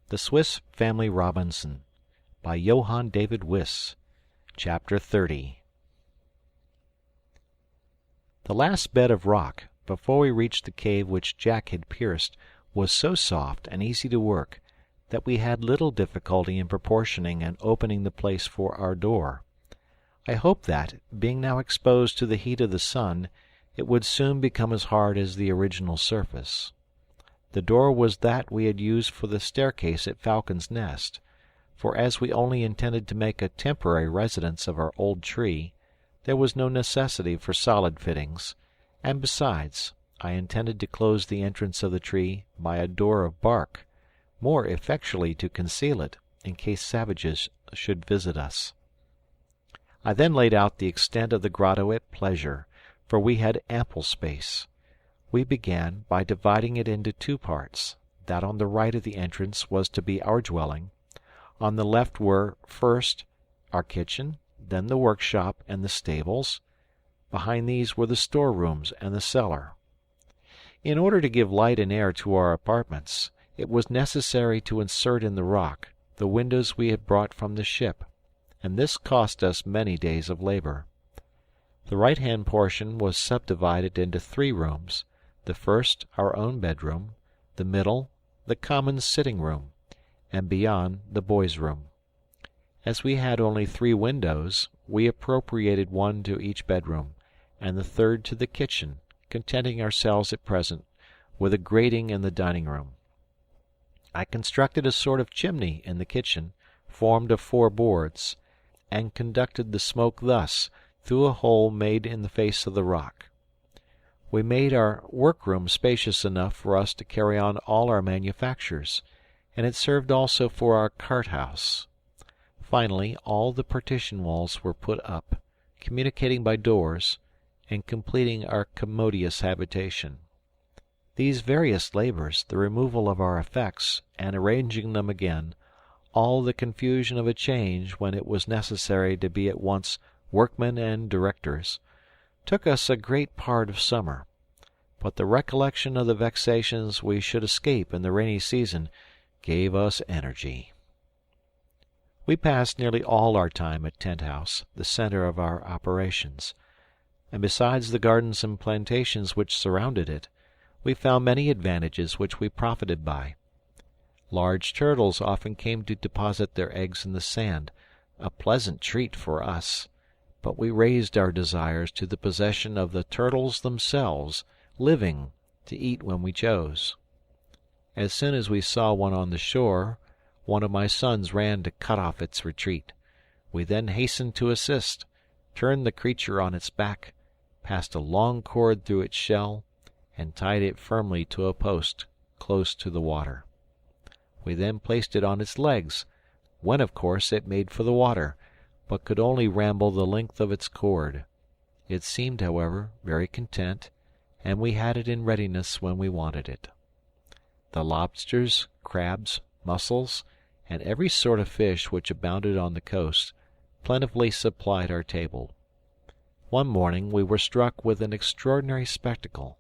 The Swiss Family Robinson by Johann David Wyss. Chapter 30. The last bed of rock, before we reached the cave which Jack had pierced, was so soft and easy to work that we had little difficulty in proportioning and opening the place for our door. I hoped that, being now exposed to the heat of the sun, it would soon become as hard as the original surface. The door was that we had used for the staircase at Falcon's Nest, for as we only intended to make a temporary residence of our old tree, there was no necessity for solid fittings, and besides, I intended to close the entrance of the tree by a door of bark, more effectually to conceal it, in case savages should visit us. I then laid out the extent of the grotto at pleasure, for we had ample space. We began by dividing it into two parts. That on the right of the entrance was to be our dwelling. On the left were, first, our kitchen, then the workshop and the stables. Behind these were the storerooms and the cellar. In order to give light and air to our apartments, it was necessary to insert in the rock the windows we had brought from the ship, and this cost us many days of labor. The right-hand portion was subdivided into 3 rooms, the first our own bedroom, the middle the common sitting-room, and beyond the boys' room. As we had only 3 windows, we appropriated one to each bedroom, and the third to the kitchen, contenting ourselves at present with a grating in the dining-room. I constructed a sort of chimney in the kitchen, formed of 4 boards, and conducted the smoke thus through a hole made in the face of the rock. We made our workroom spacious enough for us to carry on all our manufactures, and it served also for our cart-house. Finally, all the partition walls were put up, communicating by doors, and completing our commodious habitation. These various labors, the removal of our effects, and arranging them again, all the confusion of a change when it was necessary to be at once workmen and directors, took us a great part of summer, but the recollection of the vexations we should escape in the rainy season gave us energy. We passed nearly all our time at Tent House, the centre of our operations, and besides the gardens and plantations which surrounded it, we found many advantages which we profited by. Large turtles often came to deposit their eggs in the sand, a pleasant treat for us, but we raised our desires to the possession of the turtles themselves, living, to eat when we chose. As soon as we saw one on the shore, one of my sons ran to cut off its retreat. We then hastened to assist, turned the creature on its back, passed a long cord through its shell, and tied it firmly to a post close to the water. We then placed it on its legs, when of course it made for the water, but could only ramble the length of its cord. It seemed, however, very content, and we had it in readiness when we wanted it. The lobsters, crabs, mussels, and every sort of fish which abounded on the coast plentifully supplied our table. One morning we were struck with an extraordinary spectacle.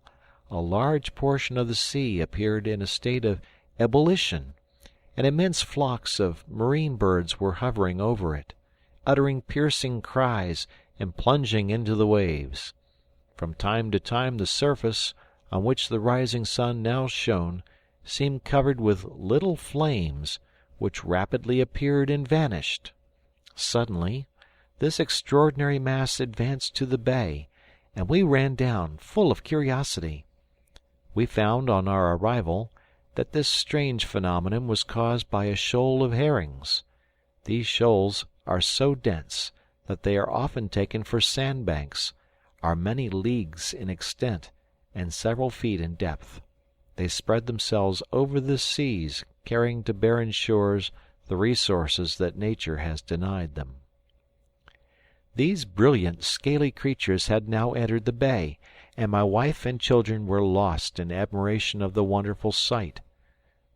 A large portion of the sea appeared in a state of ebullition, and immense flocks of marine birds were hovering over it, uttering piercing cries and plunging into the waves. From time to time the surface, on which the rising sun now shone, seemed covered with little flames, which rapidly appeared and vanished. Suddenly this extraordinary mass advanced to the bay, and we ran down, full of curiosity. We found, on our arrival, that this strange phenomenon was caused by a shoal of herrings. These shoals are so dense that they are often taken for sandbanks, are many leagues in extent, and several feet in depth. They spread themselves over the seas, carrying to barren shores the resources that nature has denied them. These brilliant, scaly creatures had now entered the bay, and my wife and children were lost in admiration of the wonderful sight.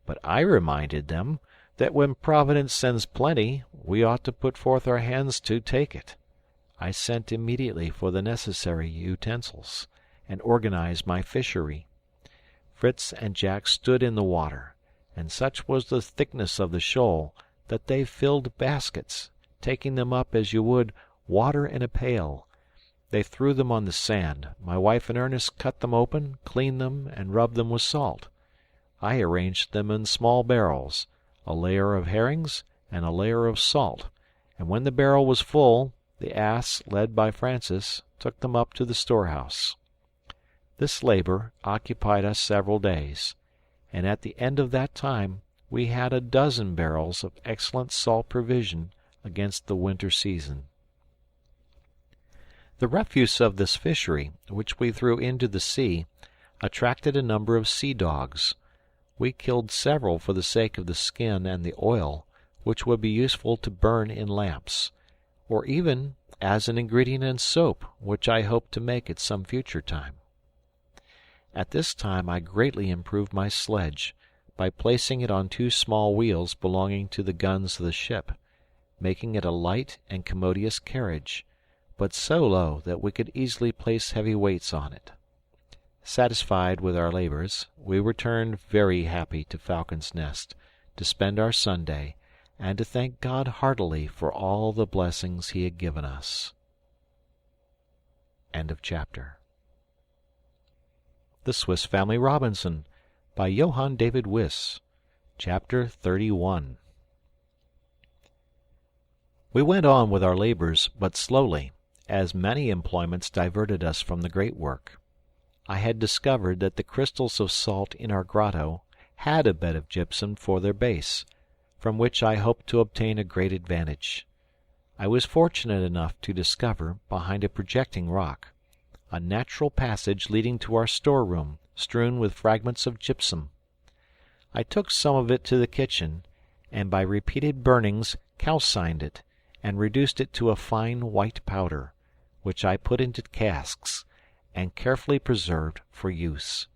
But I reminded them that when Providence sends plenty, we ought to put forth our hands to take it. I sent immediately for the necessary utensils, and organized my fishery. Fritz and Jack stood in the water, and such was the thickness of the shoal that they filled baskets, taking them up as you would water in a pail. They threw them on the sand. My wife and Ernest cut them open, cleaned them, and rubbed them with salt. I arranged them in small barrels, a layer of herrings and a layer of salt, and when the barrel was full, the ass, led by Francis, took them up to the storehouse. This labor occupied us several days, and at the end of that time we had 12 barrels of excellent salt provision against the winter season. The refuse of this fishery, which we threw into the sea, attracted a number of sea dogs. We killed several for the sake of the skin and the oil, which would be useful to burn in lamps, or even as an ingredient in soap, which I hope to make at some future time. At this time I greatly improved my sledge, by placing it on 2 small wheels belonging to the guns of the ship, making it a light and commodious carriage, but so low that we could easily place heavy weights on it. Satisfied with our labors, we returned very happy to Falcon's Nest, to spend our Sunday, and to thank God heartily for all the blessings he had given us. End of chapter. The Swiss Family Robinson, by Johann David Wyss. Chapter 31. We went on with our labors, but slowly, as many employments diverted us from the great work. I had discovered that the crystals of salt in our grotto had a bed of gypsum for their base, from which I hoped to obtain a great advantage. I was fortunate enough to discover, behind a projecting rock, a natural passage leading to our storeroom, strewn with fragments of gypsum. I took some of it to the kitchen, and by repeated burnings calcined it, and reduced it to a fine white powder, which I put into casks, and carefully preserved for use.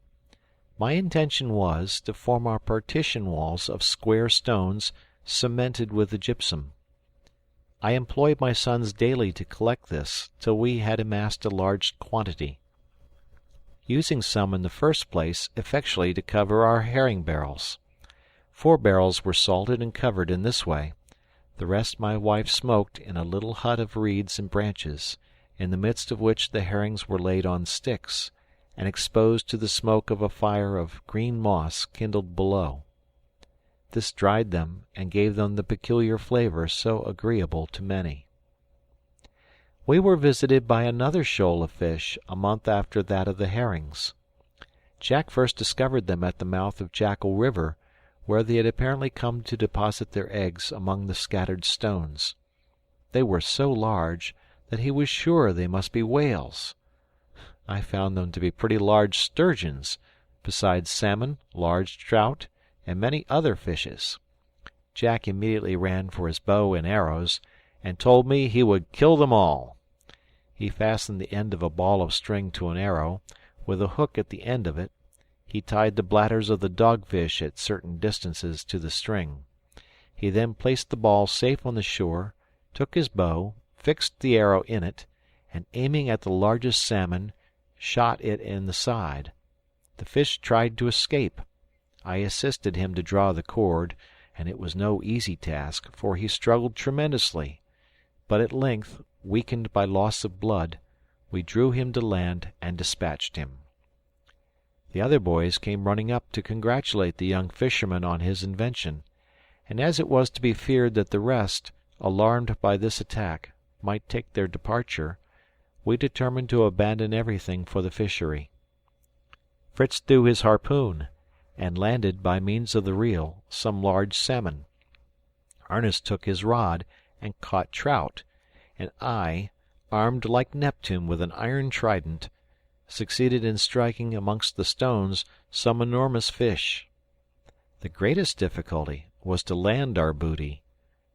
My intention was to form our partition walls of square stones cemented with the gypsum. I employed my sons daily to collect this, till we had amassed a large quantity, using some in the first place effectually to cover our herring barrels. 4 barrels were salted and covered in this way. The rest my wife smoked in a little hut of reeds and branches, in the midst of which the herrings were laid on sticks, and exposed to the smoke of a fire of green moss kindled below. This dried them, and gave them the peculiar flavor so agreeable to many. We were visited by another shoal of fish a month after that of the herrings. Jack first discovered them at the mouth of Jackal River, where they had apparently come to deposit their eggs among the scattered stones. They were so large that he was sure they must be whales. I found them to be pretty large sturgeons, besides salmon, large trout, and many other fishes. Jack immediately ran for his bow and arrows, and told me he would kill them all. He fastened the end of a ball of string to an arrow, with a hook at the end of it. He tied the bladders of the dogfish at certain distances to the string. He then placed the ball safe on the shore, took his bow, fixed the arrow in it, and aiming at the largest salmon, shot it in the side. The fish tried to escape. I assisted him to draw the cord, and it was no easy task, for he struggled tremendously. But at length, weakened by loss of blood, we drew him to land and dispatched him. The other boys came running up to congratulate the young fisherman on his invention, and as it was to be feared that the rest, alarmed by this attack, might take their departure, we determined to abandon everything for the fishery. Fritz threw his harpoon, and landed, by means of the reel, some large salmon. Ernest took his rod and caught trout, and I, armed like Neptune with an iron trident, succeeded in striking amongst the stones some enormous fish. The greatest difficulty was to land our booty.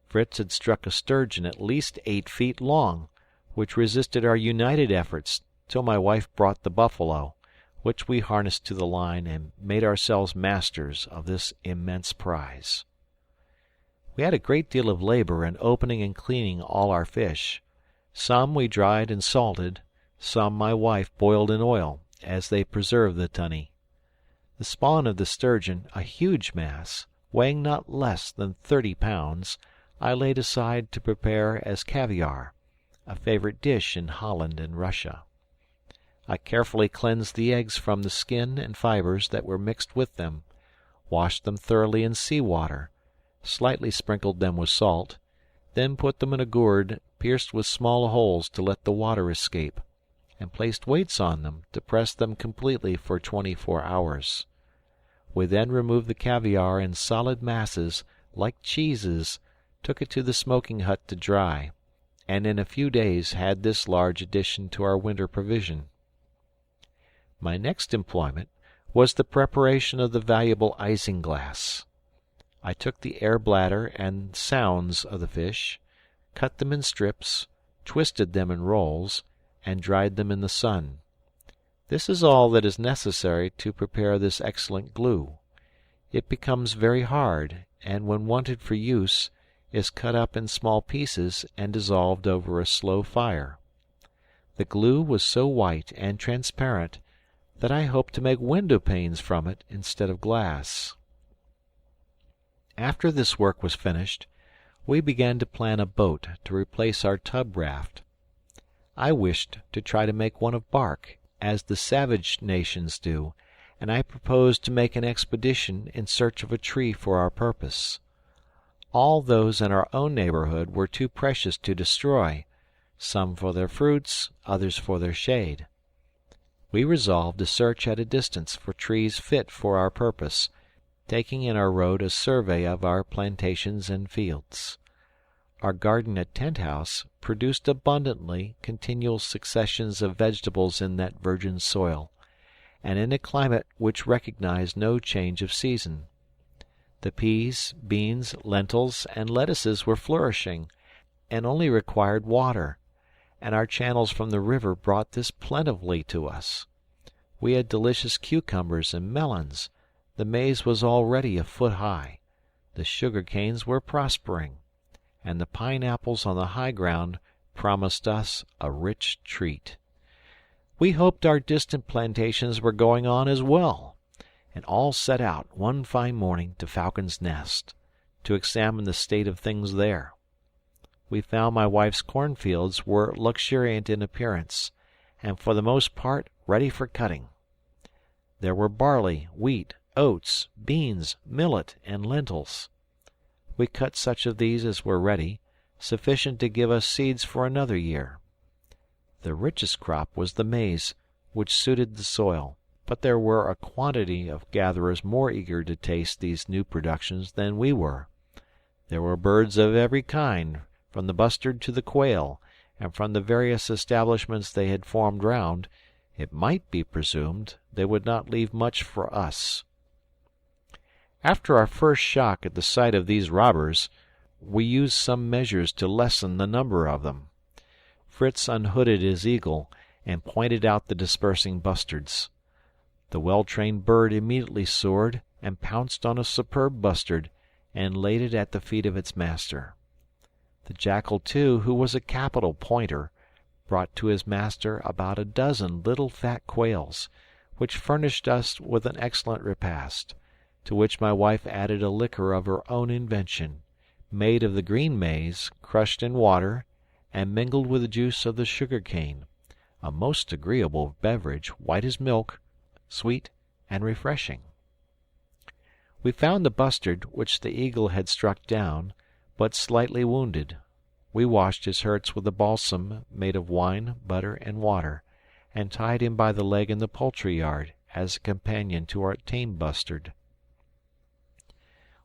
Fritz had struck a sturgeon at least 8 feet long, which resisted our united efforts till my wife brought the buffalo, which we harnessed to the line and made ourselves masters of this immense prize. We had a great deal of labor in opening and cleaning all our fish. Some we dried and salted, some my wife boiled in oil, as they preserve the tunny. The spawn of the sturgeon, a huge mass, weighing not less than 30 pounds, I laid aside to prepare as caviare, a favorite dish in Holland and Russia. I carefully cleansed the eggs from the skin and fibers that were mixed with them, washed them thoroughly in sea water, slightly sprinkled them with salt, then put them in a gourd pierced with small holes to let the water escape, and placed weights on them to press them completely for 24 hours. We then removed the caviare in solid masses, like cheeses, took it to the smoking hut to dry, and in a few days had this large addition to our winter provision. My next employment was the preparation of the valuable isinglass. I took the air bladder and sounds of the fish, cut them in strips, twisted them in rolls, and dried them in the sun. This is all that is necessary to prepare this excellent glue. It becomes very hard, and when wanted for use, is cut up in small pieces and dissolved over a slow fire. The glue was so white and transparent that I hoped to make window panes from it instead of glass. After this work was finished, we began to plan a boat to replace our tub raft. I wished to try to make one of bark, as the savage nations do, and I proposed to make an expedition in search of a tree for our purpose. All those in our own neighborhood were too precious to destroy, some for their fruits, others for their shade. We resolved to search at a distance for trees fit for our purpose, taking in our road a survey of our plantations and fields. Our garden at Tent House produced abundantly continual successions of vegetables in that virgin soil, and in a climate which recognized no change of season. The peas, beans, lentils, and lettuces were flourishing, and only required water, and our channels from the river brought this plentifully to us. We had delicious cucumbers and melons. The maize was already a foot high. The sugar canes were prospering, and the pineapples on the high ground promised us a rich treat. We hoped our distant plantations were going on as well, and all set out one fine morning to Falcon's Nest, to examine the state of things there. We found my wife's cornfields were luxuriant in appearance, and for the most part ready for cutting. There were barley, wheat, oats, beans, millet, and lentils. We cut such of these as were ready, sufficient to give us seeds for another year. The richest crop was the maize, which suited the soil, but there were a quantity of gatherers more eager to taste these new productions than we were. There were birds of every kind, from the bustard to the quail, and from the various establishments they had formed round, it might be presumed they would not leave much for us. After our first shock at the sight of these robbers, we used some measures to lessen the number of them. Fritz unhooded his eagle, and pointed out the dispersing bustards. The well-trained bird immediately soared and pounced on a superb bustard, and laid it at the feet of its master. The jackal, too, who was a capital pointer, brought to his master about a dozen little fat quails, which furnished us with an excellent repast, to which my wife added a liquor of her own invention, made of the green maize, crushed in water, and mingled with the juice of the sugar cane, a most agreeable beverage, white as milk, sweet and refreshing. We found the bustard which the eagle had struck down, but slightly wounded. We washed his hurts with a balsam made of wine, butter, and water, and tied him by the leg in the poultry yard as a companion to our tame bustard.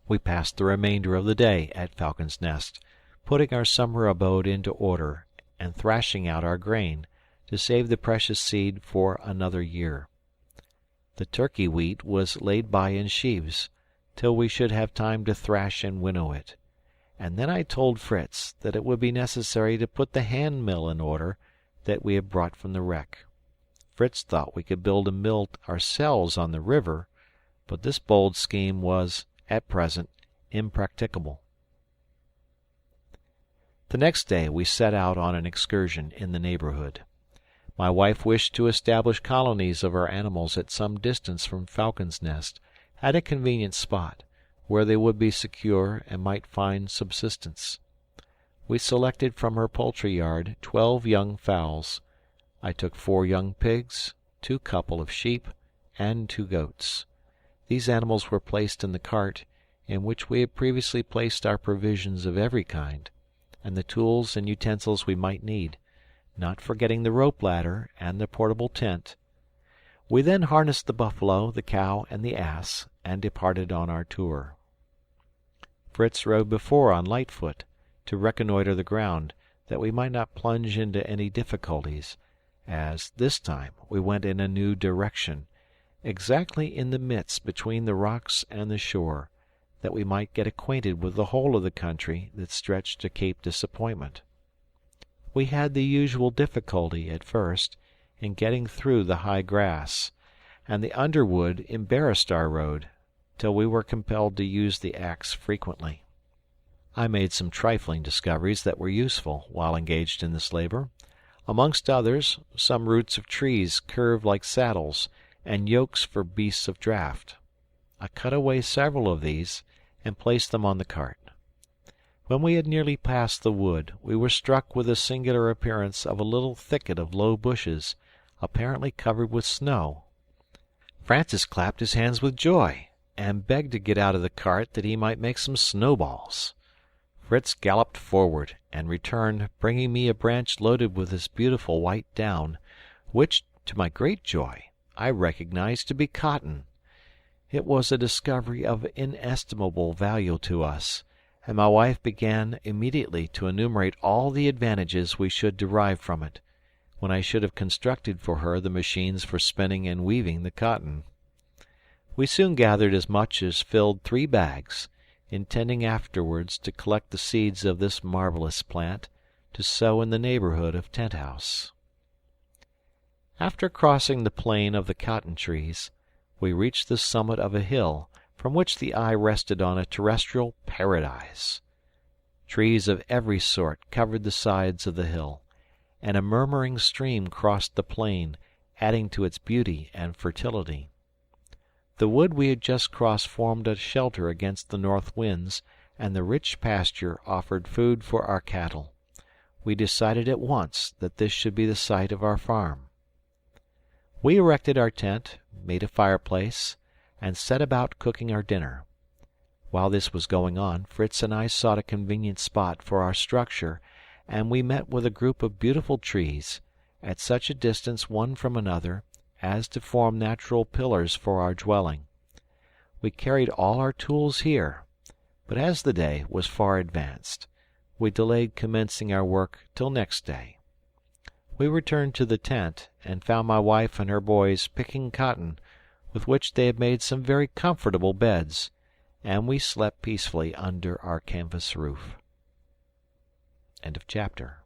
We passed the remainder of the day at Falcon's Nest, putting our summer abode into order, and thrashing out our grain, to save the precious seed for another year. The turkey wheat was laid by in sheaves, till we should have time to thrash and winnow it, and then I told Fritz that it would be necessary to put the hand mill in order that we had brought from the wreck. Fritz thought we could build a mill ourselves on the river, but this bold scheme was, at present, impracticable. The next day we set out on an excursion in the neighborhood. My wife wished to establish colonies of our animals at some distance from Falcon's Nest, at a convenient spot, where they would be secure and might find subsistence. We selected from her poultry yard 12 young fowls. I took 4 young pigs, 2 couple of sheep, and 2 goats. These animals were placed in the cart, in which we had previously placed our provisions of every kind, and the tools and utensils we might need, not forgetting the rope ladder and the portable tent. We then harnessed the buffalo, the cow, and the ass, and departed on our tour. Fritz rode before on Lightfoot, to reconnoiter the ground, that we might not plunge into any difficulties, as, this time, we went in a new direction, exactly in the midst between the rocks and the shore, that we might get acquainted with the whole of the country that stretched to Cape Disappointment. We had the usual difficulty, at first, in getting through the high grass, and the underwood embarrassed our road, till we were compelled to use the axe frequently. I made some trifling discoveries that were useful while engaged in this labor. Amongst others, some roots of trees curved like saddles, and yokes for beasts of draught. I cut away several of these, and placed them on the cart. When we had nearly passed the wood, we were struck with the singular appearance of a little thicket of low bushes, apparently covered with snow. Francis clapped his hands with joy, and begged to get out of the cart that he might make some snowballs. Fritz galloped forward, and returned, bringing me a branch loaded with this beautiful white down, which, to my great joy, I recognized to be cotton. It was a discovery of inestimable value to us, and my wife began immediately to enumerate all the advantages we should derive from it, when I should have constructed for her the machines for spinning and weaving the cotton. We soon gathered as much as filled 3 bags, intending afterwards to collect the seeds of this marvelous plant, to sow in the neighborhood of Tent House. After crossing the plain of the cotton trees, we reached the summit of a hill, from which the eye rested on a terrestrial paradise. Trees of every sort covered the sides of the hill, and a murmuring stream crossed the plain, adding to its beauty and fertility. The wood we had just crossed formed a shelter against the north winds, and the rich pasture offered food for our cattle. We decided at once that this should be the site of our farm. We erected our tent, made a fireplace, and set about cooking our dinner. While this was going on, Fritz and I sought a convenient spot for our structure, and we met with a group of beautiful trees, at such a distance one from another as to form natural pillars for our dwelling. We carried all our tools here, but as the day was far advanced, we delayed commencing our work till next day. We returned to the tent, and found my wife and her boys picking cotton, with which they had made some very comfortable beds, and we slept peacefully under our canvas roof. End of chapter.